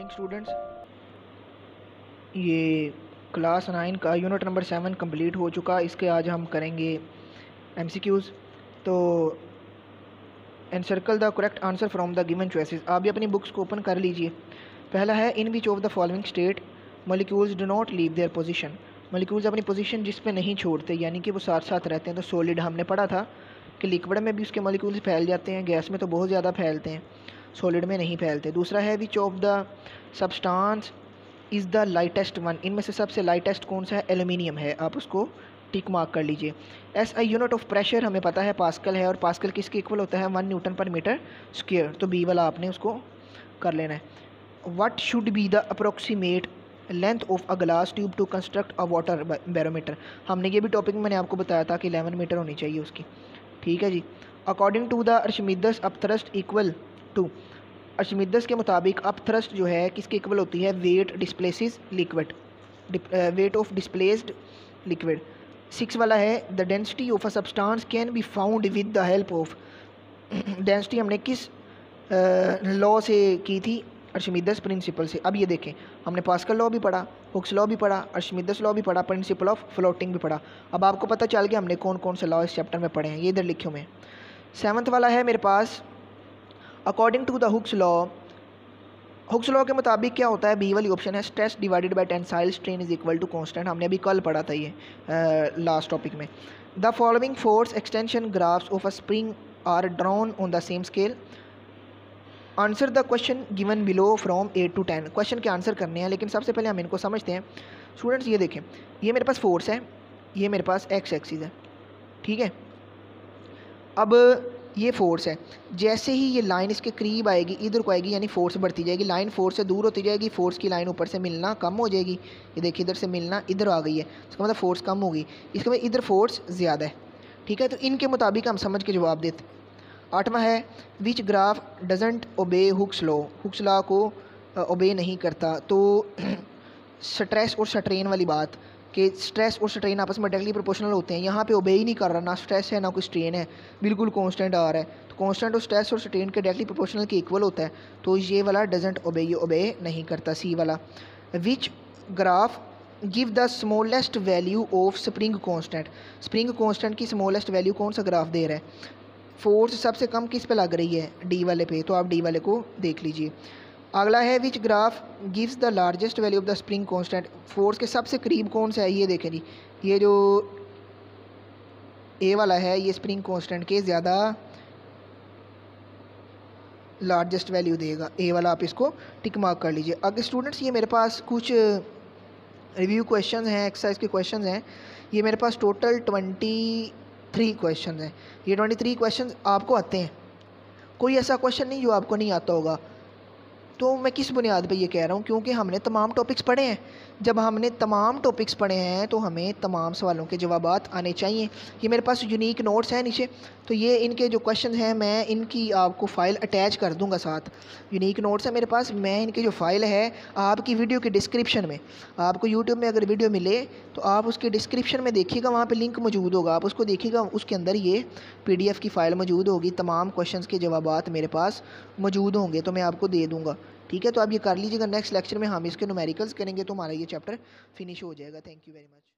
Morning students, ये class 9 का unit number 7 complete हो चुका। इसके आज हम करेंगे एमसीक्यूज़। तो encircle the correct answer from the given choices. आप भी अपनी बुक्स को ओपन कर लीजिए। पहला है, in which of the following state molecules do not leave their position. Molecules अपनी पोजीशन जिस पे नहीं छोड़ते, यानी कि वो साथ साथ रहते हैं। तो सॉलिड हमने पढ़ा था कि लिक्विड में भी उसके मॉलिक्यूल्स फैल जाते हैं, गैस में तो बहुत ज़्यादा फैलते हैं, सॉलिड में नहीं फैलते। दूसरा है, विच of the substance is the lightest one. इनमें से सबसे लाइटेस्ट कौन सा है? एल्यूमिनियम है। आप उसको टिक मार्क कर लीजिए। S I unit of pressure हमें पता है पास्कल है, और पास्कल किसके इक्वल होता है? 1 न्यूटन पर मीटर स्क्वायर। तो बी वाला आपने उसको कर लेना है। What should be the approximate length of a glass tube to construct a water barometer. हमने ये भी टॉपिक में मैंने आपको बताया था कि 11 मीटर होनी चाहिए उसकी। ठीक है जी। According to the Archimedes upthrust equal to. Archimedes के मुताबिक अपथ्रस्ट जो है किसके इक्वल होती है? Weight displaces liquid, weight of displaced liquid. 6 वाला है, the density of a substance can be found with the help of. Density हमने किस लॉ से की थी? अर्शिमिदस प्रिंसिपल से। अब ये देखें, हमने पास्कल लॉ भी पढ़ा, हुक्स लॉ भी पढ़ा, अर्शिमिदस लॉ भी पढ़ा, प्रिंसिपल ऑफ फ्लोटिंग भी पढ़ा। अब आपको पता चल गया हमने कौन कौन से लॉ इस चैप्टर में पढ़े हैं। ये इधर लिखे हुए हैं। 7th वाला है मेरे पास, according to the Hooke's law. Hooke's law के मुताबिक क्या होता है? बी वाली ऑप्शन है, stress divided by tensile strain is equal to constant. हमने अभी कल पढ़ा था ये लास्ट टॉपिक में। The following force extension graphs of a spring are drawn on the same scale. Answer the question given below from 8 to 10। Question के answer करने हैं, लेकिन सबसे पहले हम इनको समझते हैं। स्टूडेंट्स ये देखें, ये मेरे पास फोर्स है, ये मेरे पास एक्स एक्सिस है। ठीक है, अब ये फोर्स है, जैसे ही ये लाइन इसके करीब आएगी, इधर को आएगी, यानी फोर्स बढ़ती जाएगी। लाइन फोर्स से दूर होती जाएगी, फोर्स की लाइन ऊपर से मिलना कम हो जाएगी। ये देखिए, इधर से मिलना इधर आ गई है, इसका मतलब फोर्स कम होगी। इसका मतलब इधर फोर्स ज़्यादा है। ठीक है, तो इनके मुताबिक हम समझ के जवाब देते। 8वां है, which graph doesn't obey Hooke's law. Hooke's law को ओबे नहीं करता। तो स्ट्रेस और स्ट्रेन वाली बात, कि स्ट्रेस और स्ट्रेन आपस में डायरेक्टली प्रोपोर्शनल होते हैं। यहाँ पे ओबे ही नहीं कर रहा, ना स्ट्रेस है ना कोई स्ट्रेन है, बिल्कुल कांस्टेंट आ रहा है। तो कांस्टेंट और स्ट्रेस और स्ट्रेन के डायरेक्टली प्रोपोर्शनल के इक्वल होता है। तो ये वाला डजेंट ओबे, ये ओबे नहीं करता। सी वाला। Which graph give the smallest value of spring constant. Spring constant की स्मॉलेस्ट वैल्यू कौन सा ग्राफ दे रहा है? फोर्स सबसे कम किस पे लग रही है? डी वाले पे। तो आप डी वाले को देख लीजिए। अगला है, which graph gives the largest value of the spring constant. Force के सबसे करीब कौन सा है? ये देखें जी, ये जो ए वाला है, ये स्प्रिंग कांस्टेंट के ज़्यादा लार्जेस्ट वैल्यू देगा। ए वाला आप इसको टिक मार्क कर लीजिए। अगर स्टूडेंट्स, ये मेरे पास कुछ रिव्यू क्वेश्चन हैं, एक्सरसाइज के क्वेश्चन हैं। ये मेरे पास टोटल 23 क्वेश्चन हैं। ये 23 क्वेश्चन आपको आते हैं, कोई ऐसा क्वेश्चन नहीं जो आपको नहीं आता होगा। तो मैं किस बुनियाद पे ये कह रहा हूँ? क्योंकि हमने तमाम टॉपिक्स पढ़े हैं। जब हमने तमाम टॉपिक्स पढ़े हैं तो हमें तमाम सवालों के जवाब आने चाहिए। ये मेरे पास यूनिक नोट्स हैं नीचे, तो ये इनके जो क्वेश्चन हैं मैं इनकी आपको फ़ाइल अटैच कर दूंगा साथ। यूनिक नोट्स है मेरे पास, मैं इनकी जो फ़ाइल है आपकी वीडियो के डिस्क्रिप्शन में, आपको यूट्यूब में अगर वीडियो मिले तो आप उसके डिस्क्रिप्शन में देखिएगा, वहाँ पर लिंक मौजूद होगा, आप उसको देखिएगा। उसके अंदर ये PDF की फ़ाइल मौजूद होगी, तमाम क्वेश्चन के जवाब मेरे पास मौजूद होंगे, तो मैं आपको दे दूँगा। ठीक है, तो आप ये कर लीजिएगा। नेक्स्ट लेक्चर में हम इसके न्यूमेरिकल्स करेंगे, तो हमारा ये चैप्टर फिनिश हो जाएगा। Thank you very much.